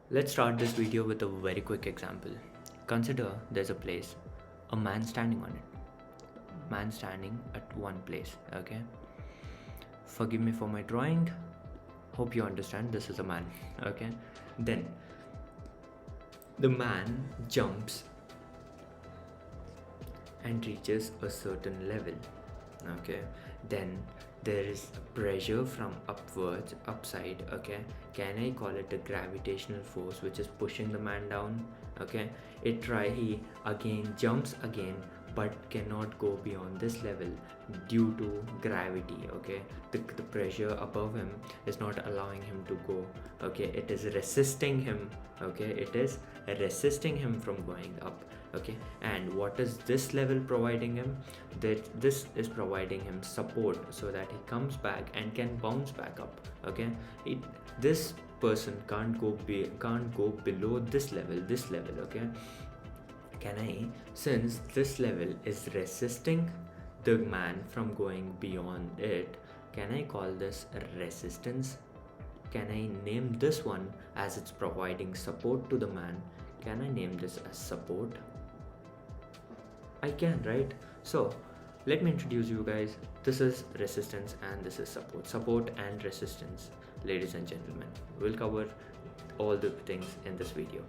Let's start this video with a very quick example. Consider there's a place, a man standing on it. Man standing at one place, okay? Forgive me for my drawing. Hope you understand this is a man, okay? Then the man jumps and reaches a certain level, okay? Then there is pressure from upwards, upside, okay? Can I call it a gravitational force which is pushing the man down, okay? He again jumps again, but cannot go beyond this level due to gravity, okay? The pressure above him is not allowing him to go, okay? It is resisting him, okay? It is resisting him from going up, okay? And what is this level providing him? That this is providing him support so that he comes back and can bounce back up, okay? This person can't go below this level, okay? Since this level is resisting the man from going beyond it, can I call this resistance? Can I name this one as it's providing support to the man? Can I name this as support? I can, right? So let me introduce you guys. This is resistance and this is support. Support and resistance, ladies and gentlemen. We'll cover all the things in this video.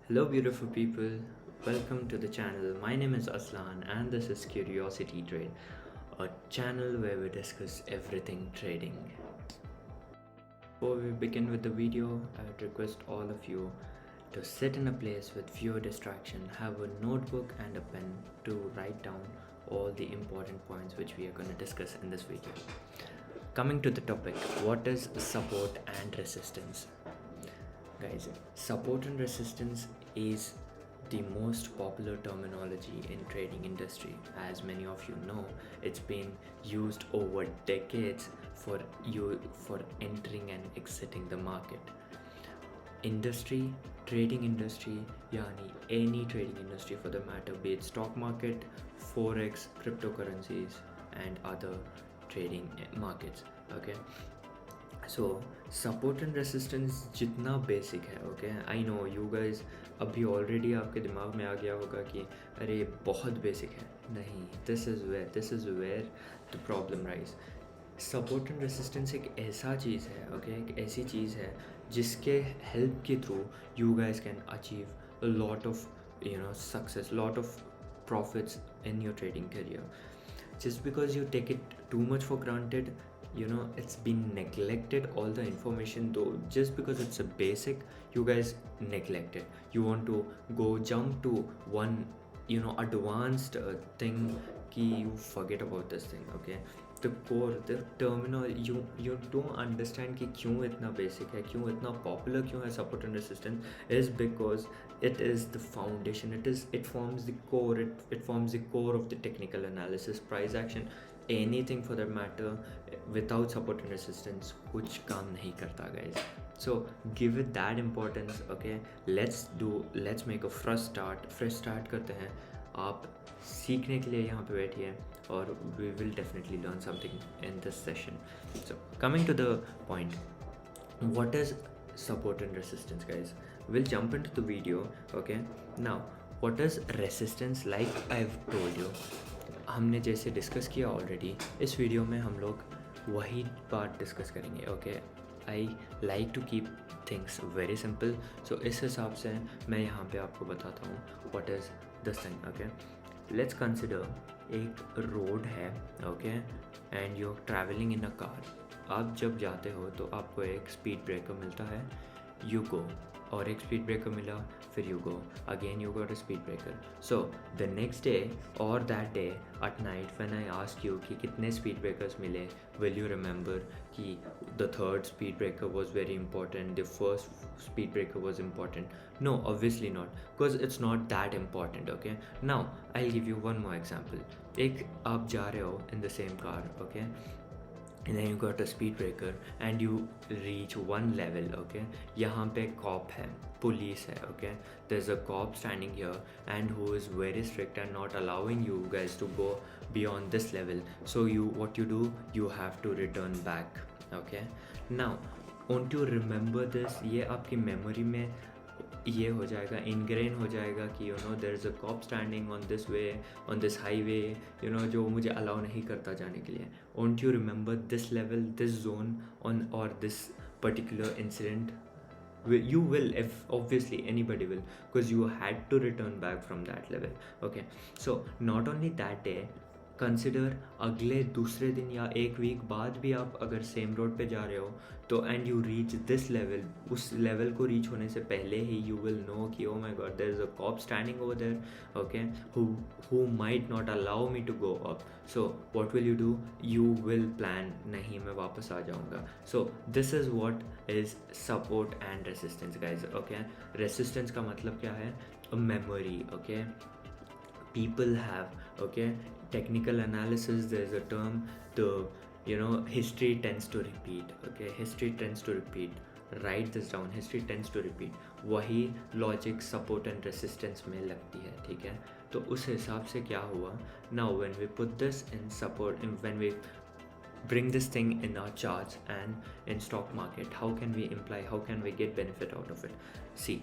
Hello beautiful people, welcome to the channel. My name is Aslan and this is Curiosity Trade, a channel where we discuss everything trading. Before we begin with the video, I would request all of you to sit in a place with fewer distraction, have a notebook and a pen to write down all the important points which we are going to discuss in this video. Coming to the topic, what is support and resistance? Guys, support and resistance is the most popular terminology in trading industry. As many of you know, it's been used over decades for entering and exiting the market. Trading industry, yani any trading industry for the matter, be it stock market, forex, cryptocurrencies and other trading markets, okay? So support and resistance जितना basic है, okay, I know you guys अभी already आपके दिमाग में आ गया होगा कि अरे ये बहुत बेसिक है. नहीं, this is where the problem rise. Support and resistance एक ऐसा चीज़ है, ओके, एक ऐसी चीज़ है जिसके हेल्प के through you guys can achieve a lot of success, lot of profits in your trading career. Just because you take it too much for granted, it's been neglected, all the information, though, just because it's a basic, you guys neglect it. You want to go jump to one advanced thing ki you forget about this thing, okay? The core, the terminal, you don't understand कि क्यों इतना basic है, क्यों इतना popular क्यों है support and resistance, is because it is the foundation. It forms the core. It forms the core of the technical analysis, price action, anything for that matter. Without support and resistance कुछ काम नहीं करता, guys. So give it that importance, okay? Let's make a fresh start करते हैं. आप सीखने के लिए यहाँ पे बैठिए और we will definitely learn something in this session. So coming to the point, what is support and resistance, guys? We'll jump into the video, okay? Now what is resistance? Like I've told you, हमने जैसे discuss किया already, इस video में हम लोग वही part discuss करेंगे, okay? I like to keep things very simple, so इस हिसाब से मैं यहाँ पे आपको बताता हूँ what is this thing, okay? Let's consider एक रोड है, okay, and you are travelling in a car. आप जब जाते हो तो आपको एक स्पीड ब्रेकर मिलता है, यू गो, और एक स्पीड ब्रेकर मिला, फिर you go again, you got a speed breaker. So the next day और that day at night when I ask you कि कितने स्पीड ब्रेकर्स मिले, विल यू रिमेंबर कि the third speed breaker was very important, the first speed breaker was important? No, obviously not, because it's not that important, okay? Now I'll give you one more example. एक आप जा रहे हो in the same car, okay? and then you got a speed breaker and you reach one level. Okay, यहाँ पे cop है, police है. Okay, there's a cop standing here and who is very strict and not allowing you guys to go beyond this level. So what you do, you have to return back. Okay, now won't you remember this? ये आपकी memory में ये हो जाएगा, ingrained हो जाएगा कि you know there is a cop standing on this way, on this highway, you know, जो मुझे अलाउ नहीं करता जाने के लिए. Won't you remember this level, this zone on और this particular incident? You will, if obviously anybody will, because you had to return back from that level. Okay, so not only that day, consider अगले दूसरे दिन या एक week बाद भी आप अगर सेम रोड पे जा रहे हो तो and you reach this level, उस लेवल को रीच होने से पहले ही यू विल नो कि oh my god there is a cop standing over there. Okay, who might not allow me to go up. So what will you do? You will plan, नहीं मैं वापस आ जाऊँगा. So this is what is support and resistance guys. Okay, resistance का मतलब क्या है? Memory. Okay, people have, okay, technical analysis, there's a term, the history tends to repeat. Okay, history tends to repeat. Write this down, history tends to repeat. वही logic support and resistance में लगती है. ठीक है, तो उस हिसाब से क्या हुआ? Now when we put this in support, when we bring this thing in our charts and in stock market, how can we imply, how can we get benefit out of it? See,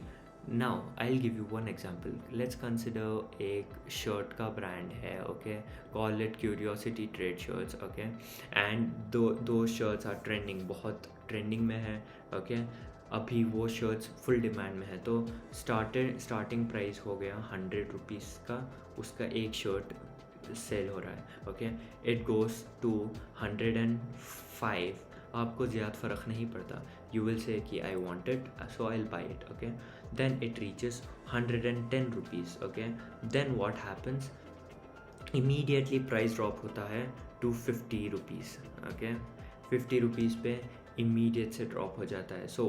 now I'll give you one example. Let's consider एक shirt का brand है. Okay, call it Curiosity Trade Shirts. Okay, and those shirts are trending, बहुत trending में है. Okay, अभी वो shirts full demand में है. तो starting price हो गया 100 रुपीज़ का, उसका एक shirt सेल हो रहा है. Okay, it goes to 105. आपको ज़्यादा फ़र्क नहीं पड़ता. यू विल से कि I want it so I will buy it. Okay, then it reaches 110 rupees. Okay, then what happens? Immediately price drop होता है टू 50 रुपीज़. ओके, 50 रुपीज़ पे immediate से ड्रॉप हो जाता है. So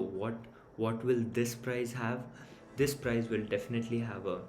what will this price have? This price will definitely have a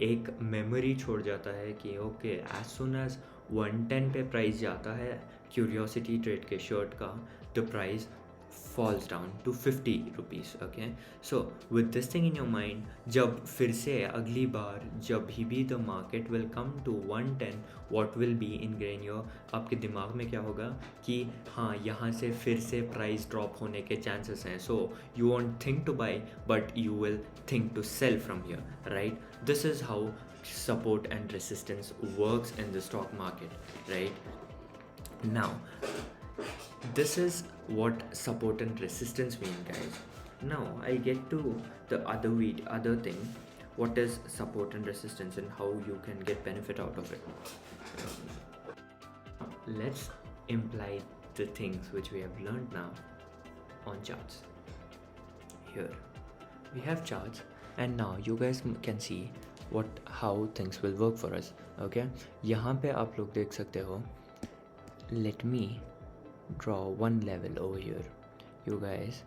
एक memory छोड़ जाता है कि ओके, एज सुन एज 110 पे प्राइस जाता है क्यूरियोसिटी ट्रेड के शर्ट का, the price falls down to 50 rupees. Okay, so with this thing in your mind, जब फिर से अगली बार जब भी the market will come to 110, what will be ingrained your, आपके दिमाग में क्या होगा कि हाँ, यहाँ से फिर से प्राइस ड्रॉप होने के चांसेस हैं. so you won't think to buy but you will think to sell from here, right? This is how support and resistance works in the stock market, right? Now this is what support and resistance mean, guys. Now I get to the other thing, what is support and resistance and how you can get benefit out of it. Let's imply the things which we have learned now on charts. Here we have charts and now you guys can see how things will work for us. Okay, यहाँ पे आप लोग देख सकते हो. Let me draw one level over here. You guys,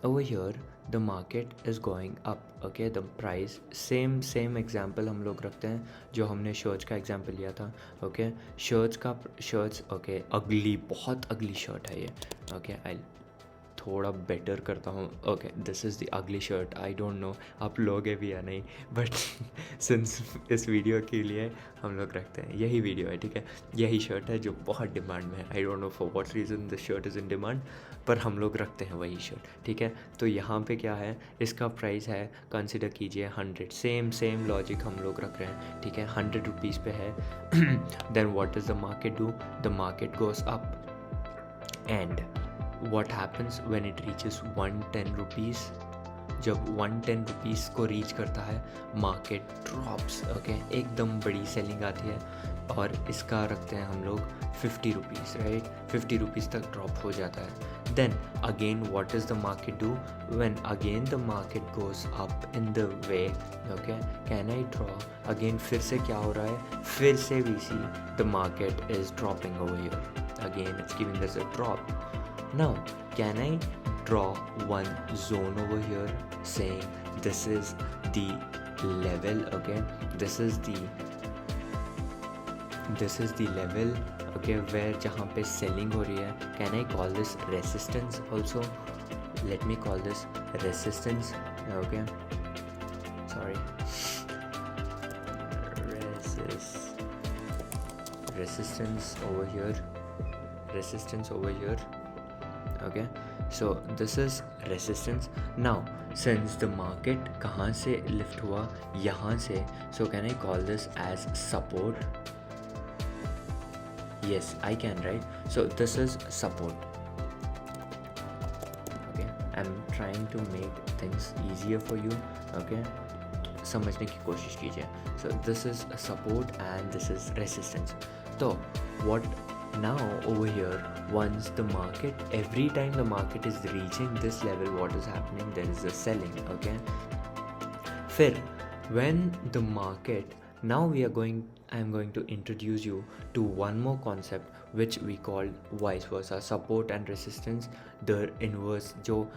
over here the market is going up. Okay, the price, same example हम लोग रखते हैं जो हमने शर्ट्स का एग्जाम्पल लिया था. ओके, शर्ट्स ओके, अगली, बहुत अगली शर्ट है ये. ओके, आई थोड़ा बेटर करता हूँ. Okay, this is the ugly shirt. I don't know आप लोगे भी या नहीं, बट सिंस इस वीडियो के लिए हम लोग रखते हैं, यही वीडियो है. ठीक है, यही शर्ट है जो बहुत डिमांड में है. I don't know for what reason the shirt is in demand, पर हम लोग रखते हैं वही शर्ट. ठीक है, तो यहाँ पे क्या है, इसका प्राइस है, कंसिडर कीजिए 100. सेम लॉजिक हम लोग रख रहे हैं. ठीक है, 100 रुपीज़ पे है. Then what does the market do? The market goes up and what happens when it reaches 110 rupees? जब 110 रुपीज़ को रीच करता है, मार्केट ड्रॉप्स. ओके, एकदम बड़ी सेलिंग आती है और इसका रखते हैं हम लोग 50 रुपीज़, राइट? 50 रुपीज़ तक ड्रॉप हो जाता है. Then again what does the market do? When again the market goes up in the way. Okay, can I draw? Again फिर से क्या हो रहा है? फिर से we see the market is dropping over here. Again it's giving us a drop. Now, can I draw one zone over here saying this is the level? Okay, this is the level okay, where जहाँ पे selling हो रही है, can I call this resistance also? Let me call this resistance, okay, sorry, resistance over here, okay, so this is resistance. Now since the market कहाँ से lift हुआ, यहाँ से, so can I call this as support? Yes, I can, right? So this is support. Okay, I'm trying to make things easier for you, okay, समझने की कोशिश कीजिए. So this is support and this is resistance. So what now over here, once the market, every time the market is reaching this level, what is happening? There is a selling, okay. फिर when the market, now I'm going to introduce you to one more concept which we call vice versa, support and resistance, the inverse, जो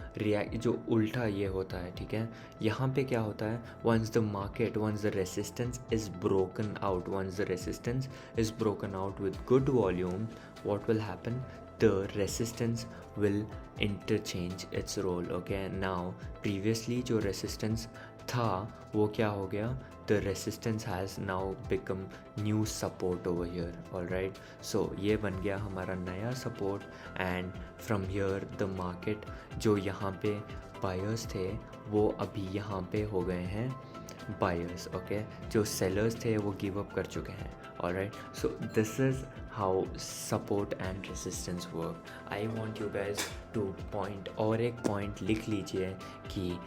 उल्टा ये होता है, ठीक है. यहाँ पे क्या होता है, once the resistance is broken out with good volume, what will happen? The resistance will interchange its role, okay. Now previously जो resistance था वो क्या हो गया, the resistance has now become new support over here, alright. So ये बन गया हमारा नया support and from here the market, जो यहाँ पे buyers थे वो अभी यहाँ पे हो गए हैं buyers, okay. जो sellers थे वो give up कर चुके हैं, alright. So this is how support and resistance work. I want you guys to point, और एक point लिख लीजिए कि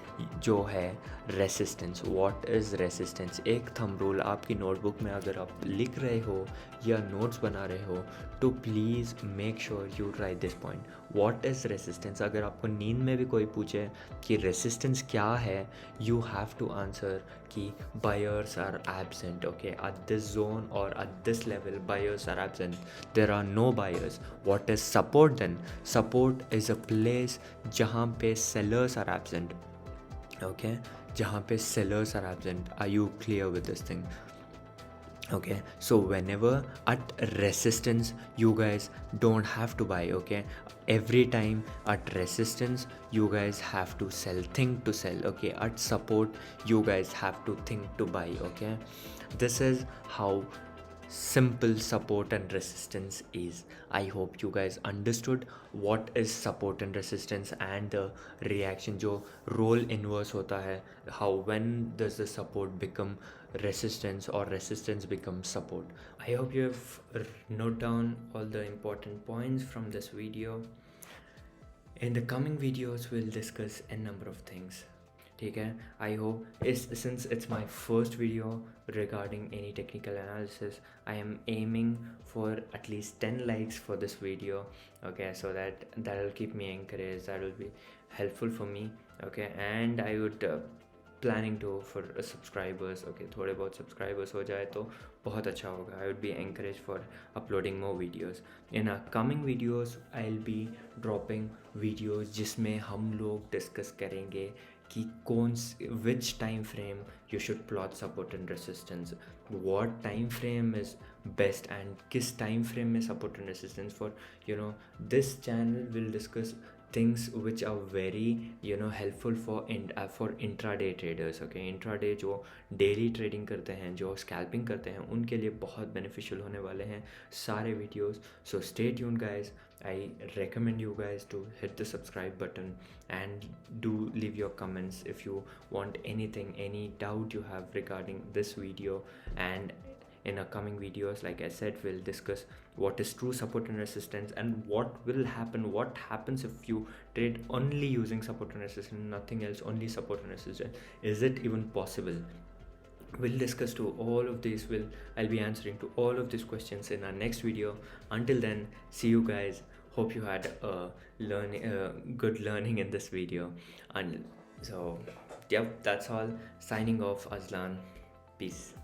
जो है resistance, what is resistance. एक thumb rule आपकी notebook में अगर आप लिख रहे हो या notes बना रहे हो तो please make sure you write this point. What is resistance? अगर आपको नींद में भी कोई पूछे कि resistance क्या है, you have to answer कि buyers are absent, okay. At this zone or at this level buyers are absent, there are no buyers. What is support then? Support is a place जहाँ पे sellers are absent, okay, जहाँ पे sellers are absent. Are you clear with this thing? Okay, so whenever at resistance you guys don't have to buy, okay. Every time at resistance you guys have to think to sell, okay. At support you guys have to think to buy, okay. This is how simple support and resistance is. I hope you guys understood what is support and resistance and the reaction, जो role inverse होता है, how when does the support become resistance or resistance becomes support. I hope you have note down all the important points from this video. In the coming videos we'll discuss a number of things, ठीक है. I hope since it's my first video regarding any technical analysis, I am aiming for at least 10 likes for this video, okay, so that will keep me encouraged, that will be helpful for me, okay. And I would planning to for subscribers, okay, थोड़े बहुत subscribers हो जाए तो बहुत अच्छा होगा. I would be encouraged for uploading more videos. In our coming videos I'll be dropping videos जिसमें हम लोग discuss करेंगे कि which time frame you should plot support and resistance, what time frame is best and किस time frame में support and resistance. For this channel will discuss things which are very helpful for intraday traders, okay. Intraday जो daily trading करते हैं, जो scalping करते हैं, उनके लिए बहुत beneficial होने वाले हैं सारे videos. So stay tuned guys. I recommend you guys to hit the subscribe button and do leave your comments if you want anything, any doubt you have regarding this video. And in our coming videos, like I said, we'll discuss what is true support and resistance and what happens if you trade only using support and resistance, nothing else, only support and resistance. Is it even possible? We'll discuss to all of this. I'll be answering to all of these questions in our next video. Until then, see you guys. Hope you had good learning in this video. And so, yep, that's all. Signing off, Azlan. Peace.